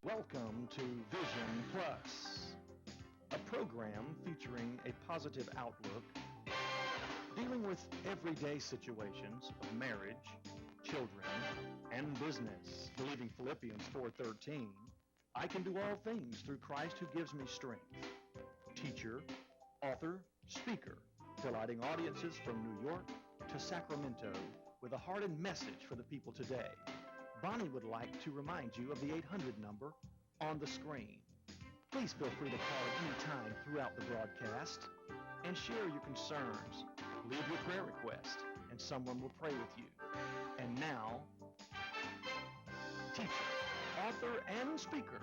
Welcome to Vision Plus, a program featuring a positive outlook, dealing with everyday situations of marriage, children, and business. Believing Philippians 4:13, I can do all things through Christ who gives me strength. Teacher, author, speaker, delighting audiences from New York to Sacramento with a heart and message for the people today. Bonnie would like to remind you of the 800 number on the screen. Please feel free to call at any time throughout the broadcast and share your concerns. Leave your prayer request, and someone will pray with you. And now, teacher, author, and speaker,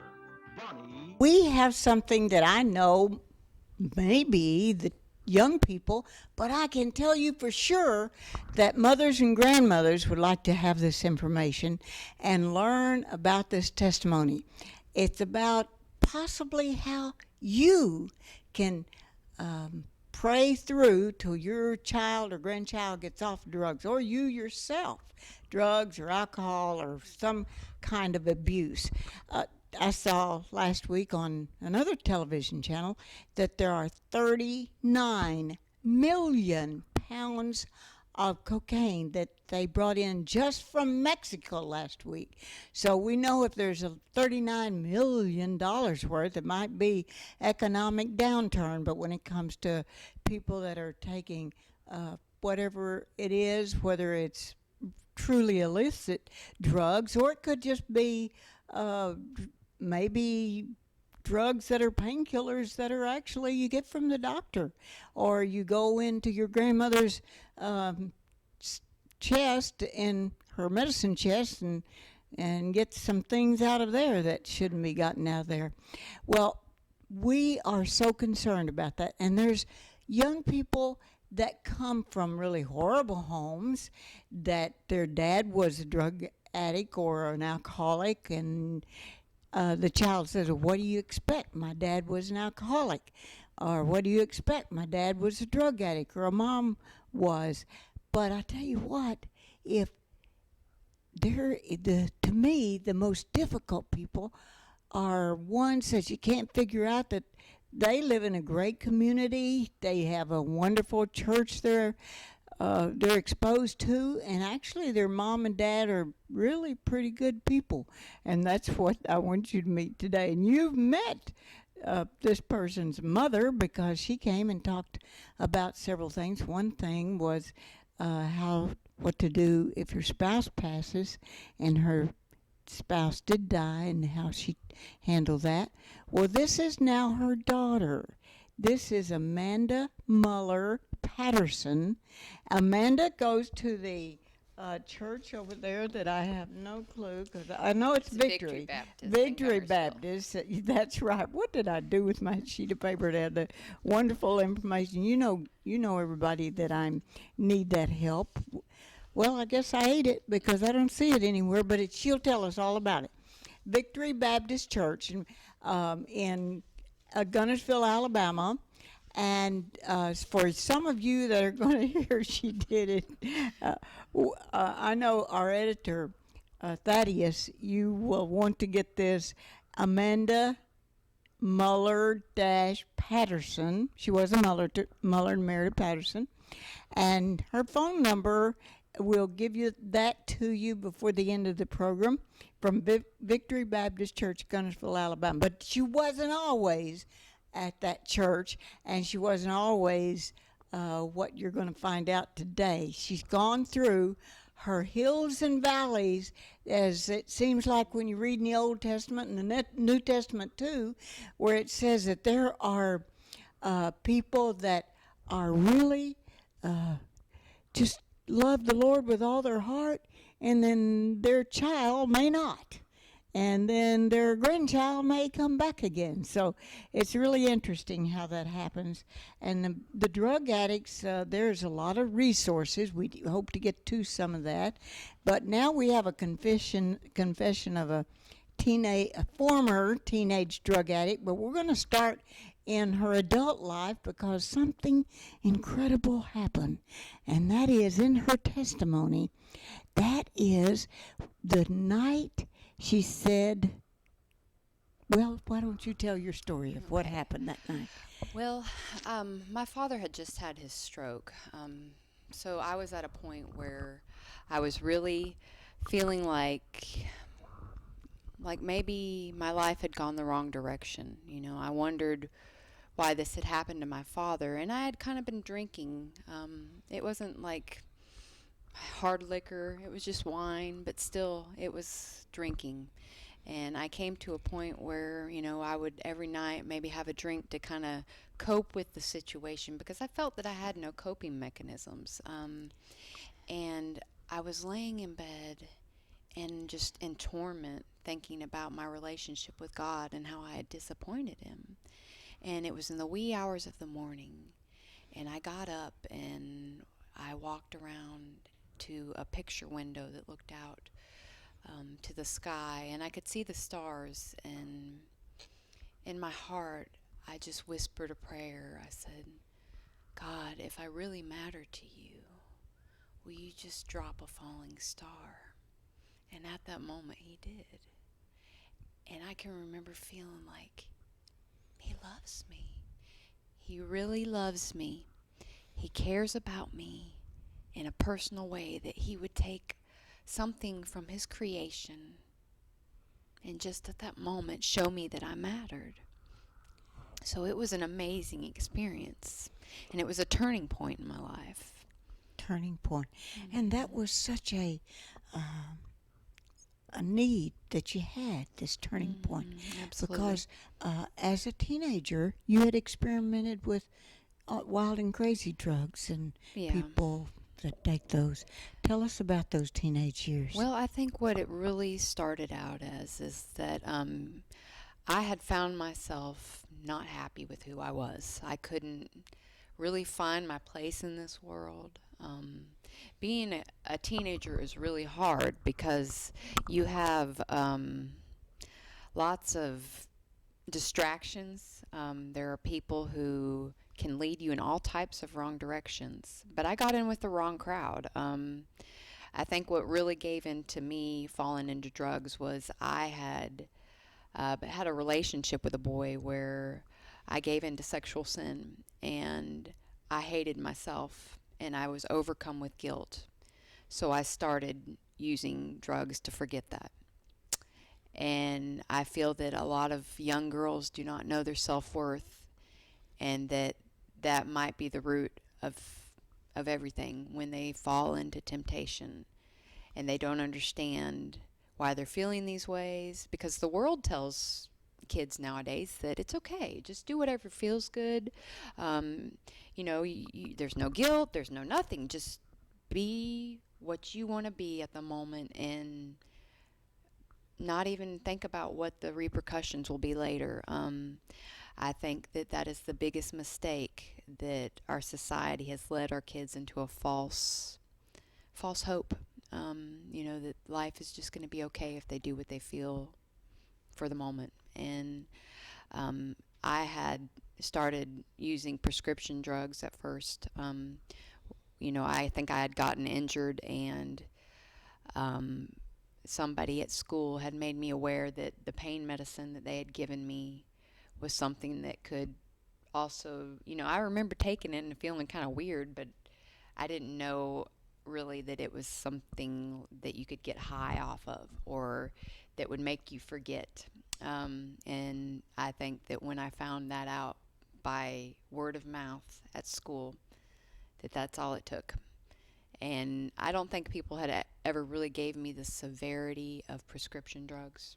Bonnie. We have something that I know maybe the young people, but I can tell you for sure that mothers and grandmothers would like to have this information and learn about this testimony. It's about possibly how you can pray through till your child or grandchild gets off drugs, or you yourself, drugs or alcohol or some kind of abuse. I saw last week on another television channel that there are 39 million pounds of cocaine that they brought in just from Mexico last week. So we know if there's a $39 million worth, it might be economic downturn. But when it comes to people that are taking whatever it is, whether it's truly illicit drugs, or it could just be maybe drugs that are painkillers that are actually you get from the doctor, or you go into your grandmother's chest in her medicine chest and get some things out of there that shouldn't be gotten out of there. Well, we are so concerned about that, and there's young people that come from really horrible homes that their dad was a drug addict or an alcoholic, and the child says, well, what do you expect? My dad was an alcoholic. Or what do you expect? My dad was a drug addict, or a mom was. But I tell you what, if to me, the most difficult people are ones that you can't figure out that they live in a great community. They have a wonderful church they're exposed to, and actually their mom and dad are really pretty good people, and that's what I want you to meet today. And you've met this person's mother because she came and talked about several things. One thing was what to do if your spouse passes, and her spouse did die, and how she handled that. Well, this is now her daughter. This is Amanda Muller Patterson. Amanda goes to the church over there that I have no clue, because I know it's Victory. Victory Baptist. That's right. What did I do with my sheet of paper to have the wonderful information? You know everybody that I need that help. Well, I guess I ate it because I don't see it anywhere, but she'll tell us all about it. Victory Baptist Church in Gunnersville, Alabama. And for some of you that are going to hear she did it, I know our editor, Thaddeus, you will want to get this. Amanda Muller-Patterson. She was a Muller and married Patterson. And her phone number, we'll give you that to you before the end of the program, from Victory Baptist Church, Gunnersville, Alabama. But she wasn't always at that church, and she wasn't always what you're going to find out today. She's gone through her hills and valleys, as it seems like when you read in the Old Testament and the New Testament too, where it says that there are people that are really just love the Lord with all their heart, and then their child may not. And then their grandchild may come back again. So it's really interesting how that happens. And the drug addicts, there's a lot of resources. We hope to get to some of that. But now we have a confession of a former teenage drug addict. But we're going to start in her adult life because something incredible happened. And that is in her testimony. That is the night she said Well, why don't you tell your story of what Okay. happened that night? Well, my father had just had his stroke. So I was at a point where I was really feeling like maybe my life had gone the wrong direction. I wondered why this had happened to my father, and I had kind of been drinking. It wasn't like hard liquor, it was just wine, but still, it was drinking. And I came to a point where, I would every night maybe have a drink to kind of cope with the situation because I felt that I had no coping mechanisms. And I was laying in bed and just in torment, thinking about my relationship with God and how I had disappointed Him. And it was in the wee hours of the morning, and I got up and I walked around to a picture window that looked out to the sky, and I could see the stars. And in my heart, I just whispered a prayer. I said, God, if I really matter to you, will you just drop a falling star? And at that moment, He did. And I can remember feeling like He loves me. He really loves me. He cares about me in a personal way, that He would take something from His creation and just at that moment show me that I mattered. So it was an amazing experience, and it was a turning point in my life. Turning point. And that was such a need that you had, this turning point, Absolutely. because as a teenager you had experimented with wild and crazy drugs and Yeah. people that take those. Tell us about those teenage years. Well, I think what it really started out as is that I had found myself not happy with who I was. I couldn't really find my place in this world. Being a teenager is really hard because you have lots of distractions. There are people who can lead you in all types of wrong directions. But I got in with the wrong crowd. I think what really gave in to me falling into drugs was I had a relationship with a boy where I gave in to sexual sin, and I hated myself, and I was overcome with guilt. So I started using drugs to forget that. And I feel that a lot of young girls do not know their self-worth, and that might be the root of everything when they fall into temptation, and they don't understand why they're feeling these ways, because the world tells kids nowadays that it's okay, just do whatever feels good. um, there's no guilt, there's no nothing, just be what you want to be at the moment, and not even think about what the repercussions will be later. I think that is the biggest mistake, that our society has led our kids into a false hope. That life is just going to be okay if they do what they feel for the moment. And I had started using prescription drugs at first. I think I had gotten injured, and somebody at school had made me aware that the pain medicine that they had given me was something that could also, I remember taking it and feeling kind of weird, but I didn't know really that it was something that you could get high off of, or that would make you forget. And I think that when I found that out by word of mouth at school, that's all it took. And I don't think people had ever really gave me the severity of prescription drugs,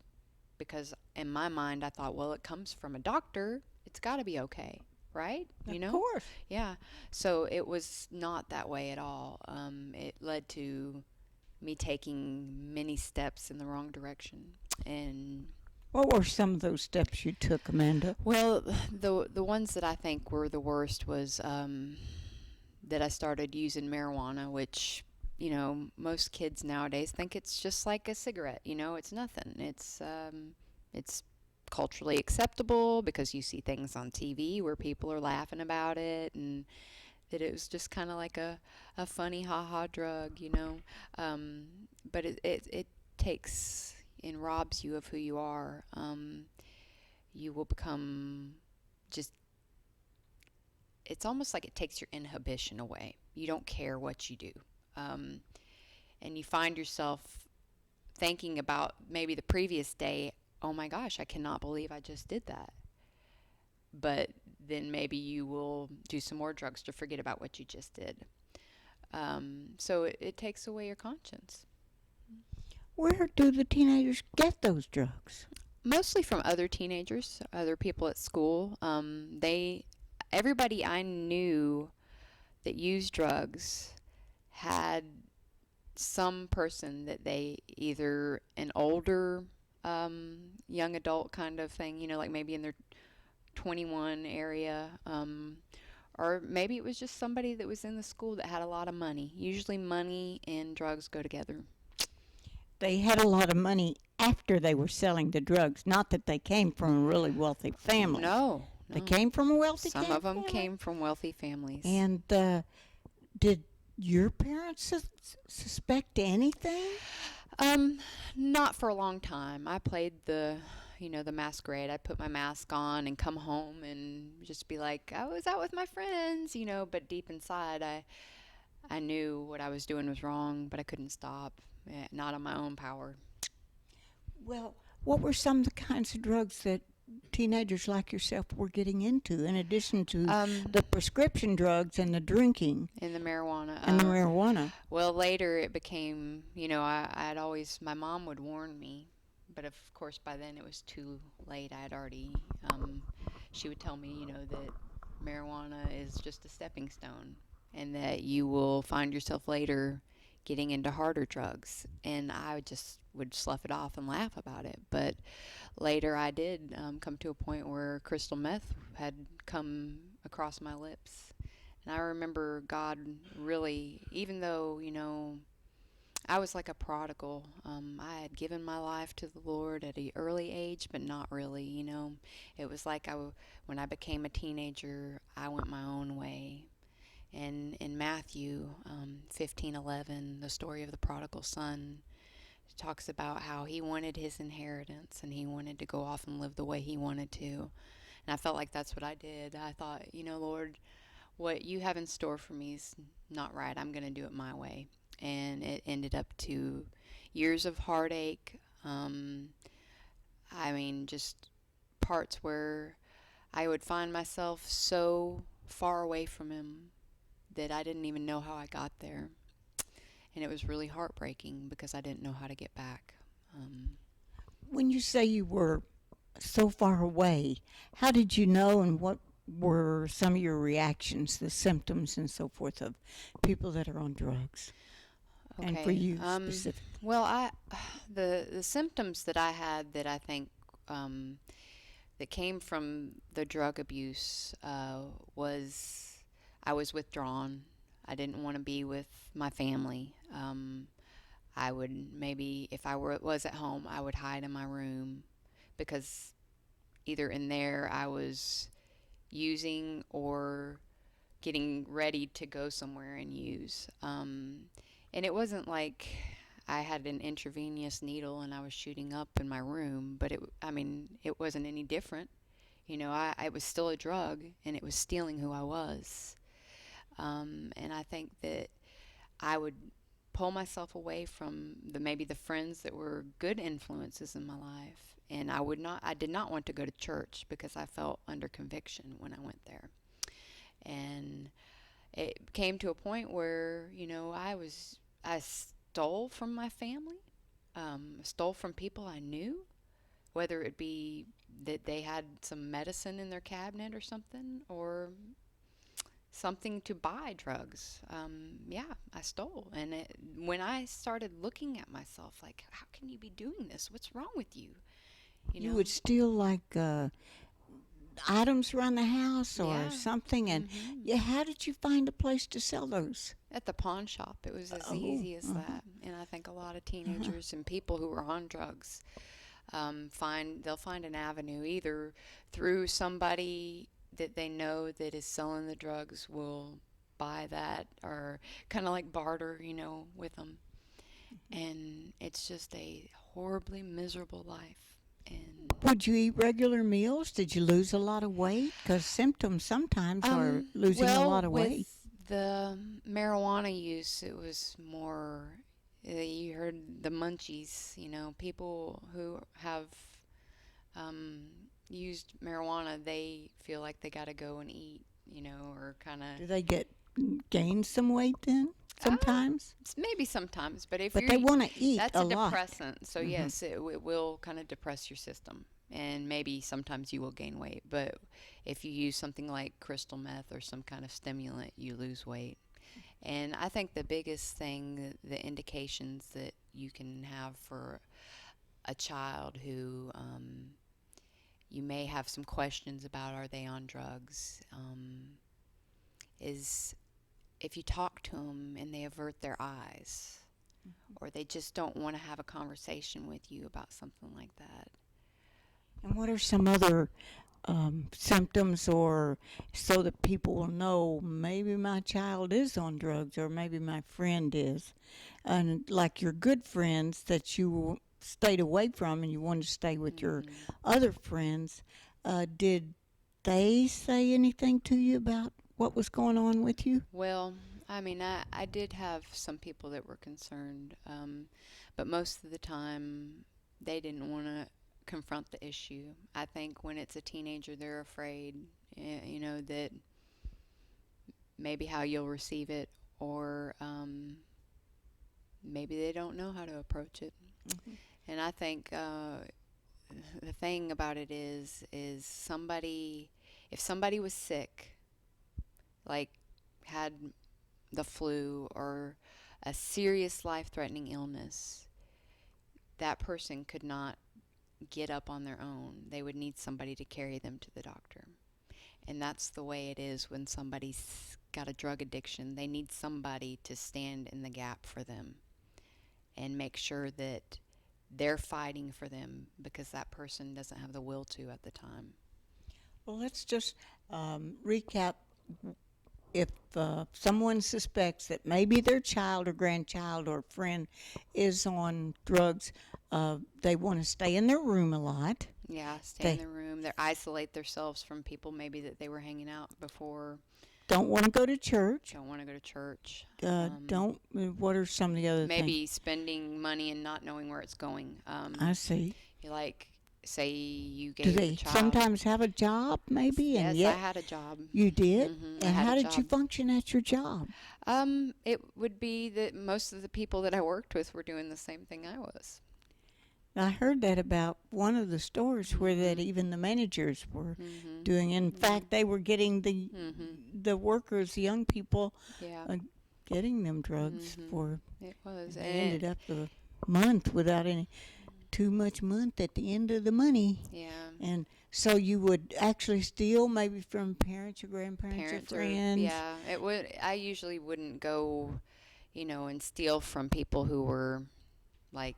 because in my mind I thought, well, it comes from a doctor, it's got to be okay, right? Of course. Yeah. So it was not that way at all. It led to me taking many steps in the wrong direction. And What were some of those steps you took, Amanda? well, the ones that I think were the worst was that I started using marijuana, which, most kids nowadays think it's just like a cigarette. It's nothing. It's culturally acceptable because you see things on TV where people are laughing about it, and that it was just kind of like a funny ha-ha drug. But it takes and robs you of who you are. you will become just, it's almost like it takes your inhibition away. You don't care what you do. And you find yourself thinking about maybe the previous day, oh my gosh, I cannot believe I just did that. But then maybe you will do some more drugs to forget about what you just did. So it takes away your conscience. Where do the teenagers get those drugs? Mostly from other teenagers, other people at school. Everybody I knew that used drugs had some person that they, either an older young adult kind of thing, like maybe in their 21 area, or maybe it was just somebody that was in the school that had a lot of money. Usually money and drugs go together. They had a lot of money after they were selling the drugs, not that they came from a really wealthy family. No. They came from a wealthy Some family. of them came from wealthy families. And did your parents suspect anything? Not for a long time. I played the masquerade. I'd put my mask on and come home and just be like, I was out with my friends, but deep inside I knew what I was doing was wrong, but I couldn't stop. Not on my own power. Well, what were some of the kinds of drugs that teenagers like yourself were getting into, in addition to the prescription drugs and the drinking? And the marijuana. And the marijuana. Well, later it became, I'd always, my mom would warn me, but of course by then it was too late. I had already, she would tell me, that marijuana is just a stepping stone, and that you will find yourself later getting into harder drugs. And I just would slough it off and laugh about it. But later I did come to a point where crystal meth had come across my lips. And I remember God really, even though, I was like a prodigal. I had given my life to the Lord at an early age, but not really, It was like when I became a teenager, I went my own way. And in Matthew 15:11, the story of the prodigal son talks about how he wanted his inheritance and he wanted to go off and live the way he wanted to. And I felt like that's what I did. I thought, Lord, what you have in store for me is not right. I'm going to do it my way. And it ended up to years of heartache. Just parts where I would find myself so far away from him that I didn't even know how I got there. And it was really heartbreaking because I didn't know how to get back. When you say you were so far away, how did you know, and what were some of your reactions, the symptoms and so forth of people that are on drugs? Okay. And for you specifically? Well, the symptoms that I had that I think that came from the drug abuse was I was withdrawn. I didn't want to be with my family. I would maybe, if I was at home, I would hide in my room because either in there I was using or getting ready to go somewhere and use. And it wasn't like I had an intravenous needle and I was shooting up in my room, but it wasn't any different. I was still a drug, and it was stealing who I was. And I think that I would pull myself away from maybe the friends that were good influences in my life. And I did not want to go to church because I felt under conviction when I went there. And it came to a point where, I stole from my family, stole from people I knew, whether it be that they had some medicine in their cabinet or something, or something to buy drugs. I stole. And when I started looking at myself, like, how can you be doing this? What's wrong with you? You would steal like items around the house or Yeah. something, and how did you find a place to sell those? At the pawn shop. It was as easy as that. And I think a lot of teenagers and people who are on drugs they'll find an avenue either through somebody that they know that is selling the drugs will buy that, or kind of like barter, with them. And it's just a horribly miserable life. And Would you eat regular meals? Did you lose a lot of weight? Because symptoms sometimes are losing a lot of weight. with the marijuana use, it was more, you heard the munchies, people who have um, used marijuana, they feel like they got to go and eat, or kind of. Do they gain some weight then? Sometimes, Maybe sometimes, but if but you're, they want to eat that's a a lot. depressant. So yes, it will kind of depress your system, and maybe sometimes you will gain weight. But if you use something like crystal meth or some kind of stimulant, you lose weight. And I think the biggest thing, the indications that you can have for a child who you may have some questions about, are they on drugs, is if you talk to them and they avert their eyes, or they just don't want to have a conversation with you about something like that. And what are some other symptoms, or so that people will know maybe my child is on drugs or maybe my friend is? And like your good friends that you stayed away from and you wanted to stay with your other friends, did they say anything to you about what was going on with you? Well, I mean, I did have some people that were concerned, but most of the time they didn't want to confront the issue. I think when it's a teenager, they're afraid, that maybe how you'll receive it, or maybe they don't know how to approach it. And I think the thing about it is somebody, if somebody was sick, like had the flu or a serious life-threatening illness, that person could not get up on their own. They would need somebody to carry them to the doctor. And that's the way it is when somebody's got a drug addiction. They need somebody to stand in the gap for them and make sure that they're fighting for them, because that person doesn't have the will to at the time. Well, let's just recap. If someone suspects that maybe their child or grandchild or friend is on drugs, they want to stay in their room a lot. Yeah, stay in their room. They isolate themselves from people maybe that they were hanging out before. Don't want to go to church. Don't want to go to church. What are some of the other maybe things? spending money and not knowing where it's going. I see. Like, say you gave Do a they child. sometimes have a job, maybe? Yes, And yet I had a job. you did? I And had how a did you job. function at your job? It would be that most of the people that I worked with were doing the same thing I was. I heard that about one of the stores where that even the managers were doing. In fact, they were getting the workers, the young people, Yeah, getting them drugs for. it was. They ended up the month without any too much month at the end of the money. Yeah. And so you would actually steal maybe from parents or grandparents or friends. Yeah, it would. I usually wouldn't go, and steal from people who were like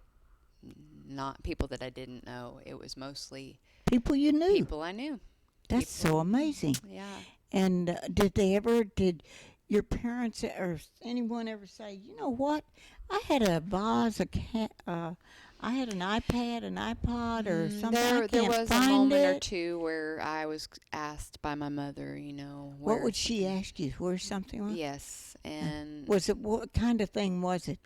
not people that I didn't know. It was mostly People you knew. people I knew. That's so amazing. Yeah. And did your parents or anyone ever say, you know what, I had a vase, I had an iPad, an iPod, or something, I There can't was a find moment or it? two where I was asked by my mother, What would she ask you? Where something was? Yes, and Was it, what kind of thing was it?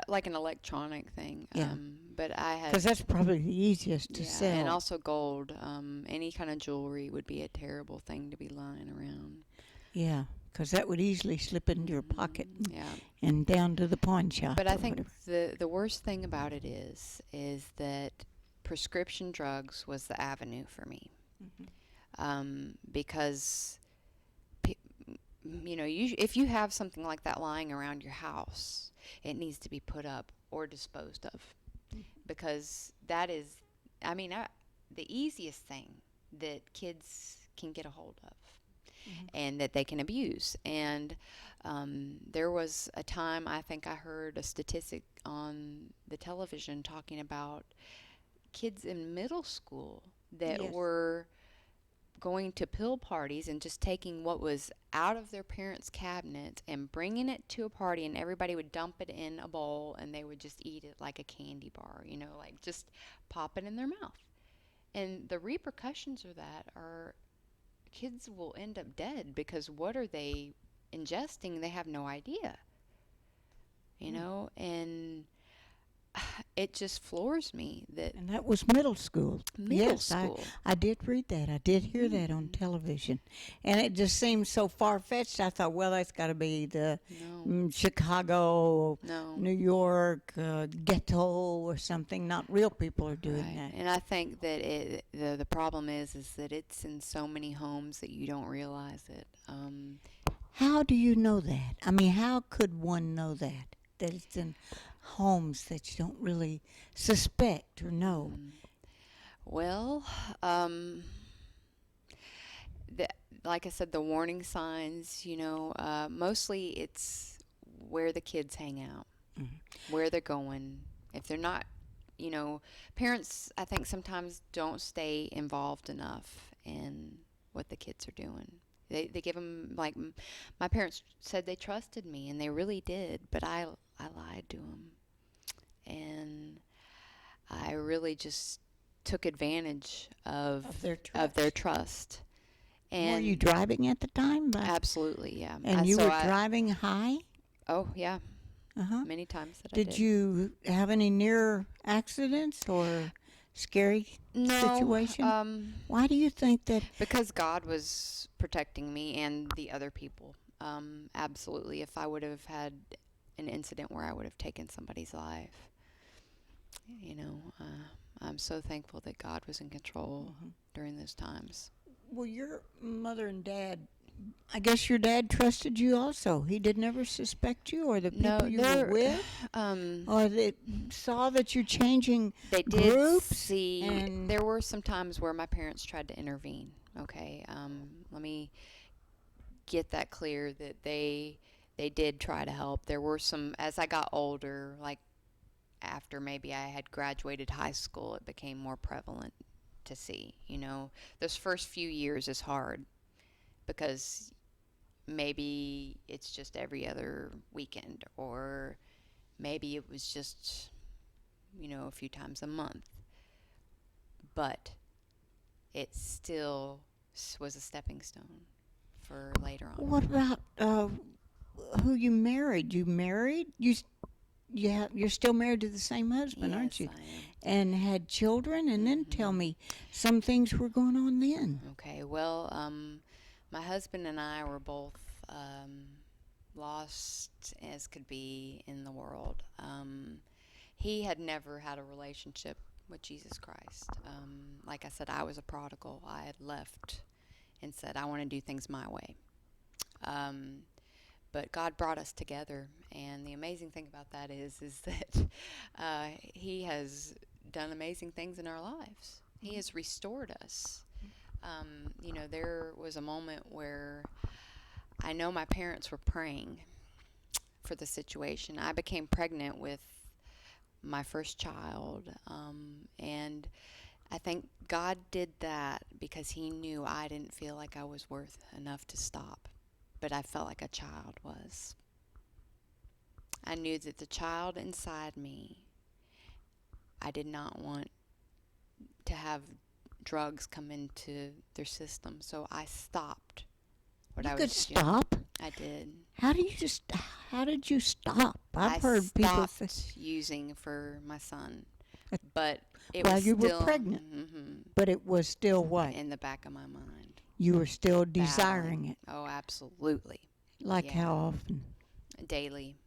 like an electronic thing. Yeah. But I had. Because that's probably the easiest to sell. And also gold. Any kind of jewelry would be a terrible thing to be lying around. Yeah, because that would easily slip into your pocket Yeah. and down to the pawn shop. But I or think whatever. the worst thing about it is that prescription drugs was the avenue for me. Because, if you have something like that lying around your house, it needs to be put up or disposed of. Because that is, the easiest thing that kids can get a hold of and that they can abuse. And there was a time, I think I heard a statistic on the television talking about kids in middle school that were going to pill parties and just taking what was out of their parents' cabinet and bringing it to a party, and everybody would dump it in a bowl and they would just eat it like a candy bar, like just pop it in their mouth. And the repercussions of that are kids will end up dead because what are they ingesting? They have no idea, you know, and it just floors me that And that was middle school. middle Yes, school. I did read that. I did hear that on television. And it just seemed so far fetched. I thought, well, that's got to be the No, Chicago, no. New York, ghetto or something. Not real people are doing Right. that. And I think that the problem is that it's in so many homes that you don't realize it. How do you know that? I mean, how could one know that? That it's in homes that you don't really suspect or know. Well, the, like I said, the warning signs, mostly it's where the kids hang out, where they're going. If they're not, parents, I think sometimes don't stay involved enough in what the kids are doing. They give them, like, my parents said they trusted me, and they really did, but I lied to them. And I really just took advantage of their trust. And were you driving at the time? absolutely, yeah. And you were driving high? Oh, yeah. Uh-huh. Many times that I did. Did you have any near accidents or scary situation? No. Why do you think that? Because God was protecting me and the other people. Absolutely. If I would have had an incident where I would have taken somebody's life, I'm so thankful that God was in control during those times. Well, your mother and dad, I guess your dad trusted you also. He did never suspect you or the people you were with? Or they saw that you're changing they did groups? See, and there were some times where my parents tried to intervene. Okay, let me get that clear that they did try to help. There were some, as I got older, like after maybe I had graduated high school, it became more prevalent to see. Those first few years is hard because maybe it's just every other weekend, or maybe it was just, a few times a month. But it still was a stepping stone for later on. what about who you married? You married? You're still married to the same husband, aren't you? Yes, I am. And had children, and then tell me some things were going on then. Okay, well, my husband and I were both lost as could be in the world. He had never had a relationship with Jesus Christ. Like I said, I was a prodigal. I had left and said, I want to do things my way. But God brought us together, and the amazing thing about that is that He has done amazing things in our lives. He has restored us. There was a moment where I know my parents were praying for the situation. I became pregnant with my first child, and I think God did that because He knew I didn't feel like I was worth enough to stop, but I felt like a child was. I knew that the child inside me, I did not want to have drugs come into their system, so I stopped what I was doing. You could stop? I did. How did you stop? I've heard I people stopped say using for my son, but it while was you still were pregnant. But it was still what? in the back of my mind. You were still desiring Battling. it. Oh, absolutely. Like Yeah. how often? Daily.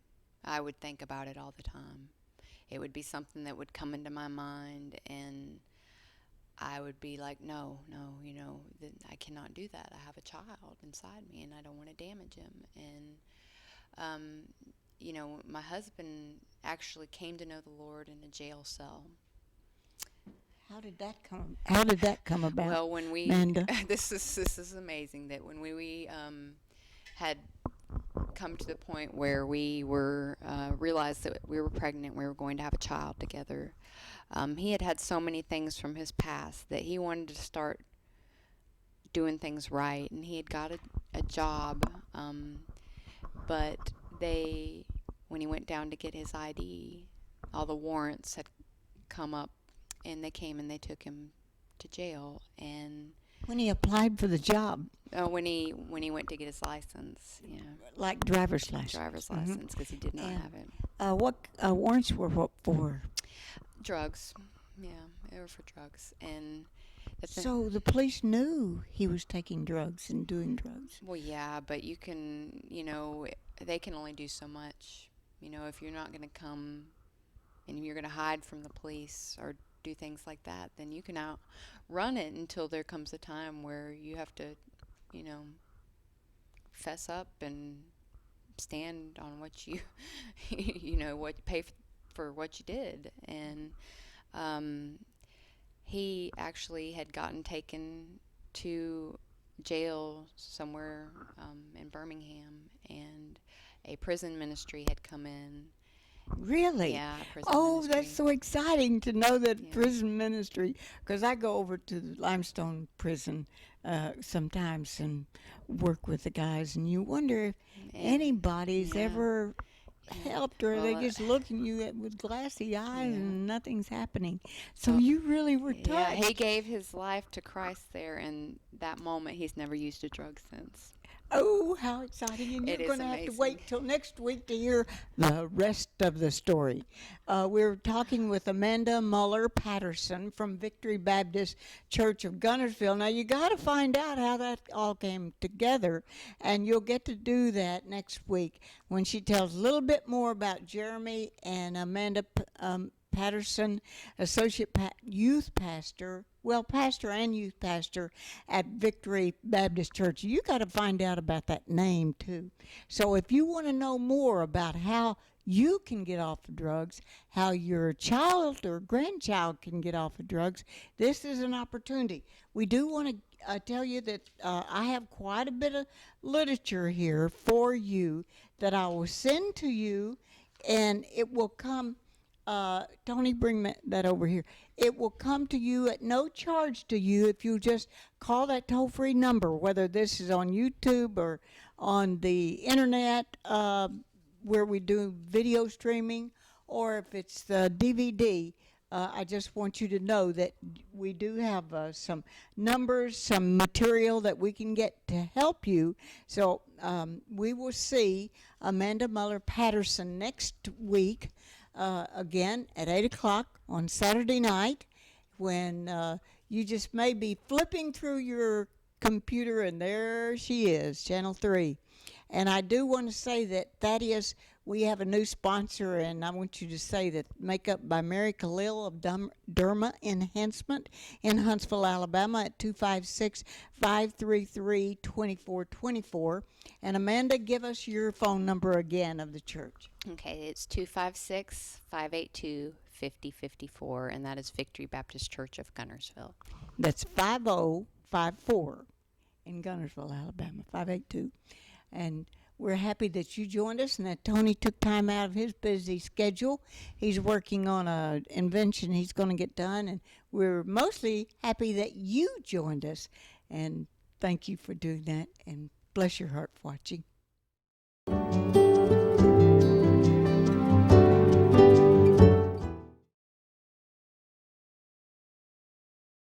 I would think about it all the time. It would be something that would come into my mind, and I would be like, no, I cannot do that. I have a child inside me, and I don't want to damage him. And, my husband actually came to know the Lord in a jail cell. How did that come about? Well, when we Amanda? this is amazing that when we had come to the point where we were realized that we were pregnant, we were going to have a child together. He had so many things from his past that he wanted to start doing things right, and he had got a job, but when he went down to get his ID, all the warrants had come up, and they came and they took him to jail. And When he applied for the job, when he went to get his license, like driver's license. driver's license, because he did not And have it. What warrants were what for? Drugs. Yeah, they were for drugs. And So the police knew he was taking drugs and doing drugs. well, yeah, but you can, they can only do so much. If you're not going to come and you're going to hide from the police or do things like that, then you can outrun it until there comes a time where you have to, fess up and stand on what you, pay for what you did. And he actually had gotten taken to jail somewhere in Birmingham, and a prison ministry had come in. Really? Yeah, prison Oh, ministry. that's so exciting to know that Yeah. prison ministry. Because I go over to the Limestone prison sometimes and work with the guys, and you wonder if anybody's yeah. ever helped, or they Well, just looking you at with glassy eyes Yeah. and nothing's happening. So Well, you really were Yeah, touched. he gave his life to Christ there, and that moment he's never used a drug since. Oh, how exciting. And It you're is going to have to amazing. wait till next week to hear the rest of the story. We're talking with Amanda Muller Patterson from Victory Baptist Church of Gunnersville. Now, you got to find out how that all came together, and you'll get to do that next week when she tells a little bit more about Jeremy and Amanda Patterson, Associate Youth Pastor, pastor and youth pastor at Victory Baptist Church. You got to find out about that name too. So if you want to know more about how you can get off of drugs, how your child or grandchild can get off of drugs, this is an opportunity. We do want to tell you that I have quite a bit of literature here for you that I will send to you, and it will come. Tony, bring that over here. It will come to you at no charge to you if you just call that toll-free number, whether this is on YouTube or on the internet where we do video streaming, or if it's the DVD. I just want you to know that we do have some numbers, some material that we can get to help you. So we will see Amanda Muller Patterson next week. Again at 8 o'clock on Saturday night, when you just may be flipping through your computer and there she is, Channel 3. And I do want to say that is, we have a new sponsor, and I want you to say that Makeup by Mary Khalil of Derma Enhancement in Huntsville, Alabama at 256-533-2424. And Amanda, give us your phone number again of the church. Okay, it's 256-582-5054, and that is Victory Baptist Church of Gunnersville. That's 5054 in Gunnersville, Alabama, 582. And we're happy that you joined us and that Tony took time out of his busy schedule. He's working on an invention he's going to get done, and we're mostly happy that you joined us. And thank you for doing that, and bless your heart for watching.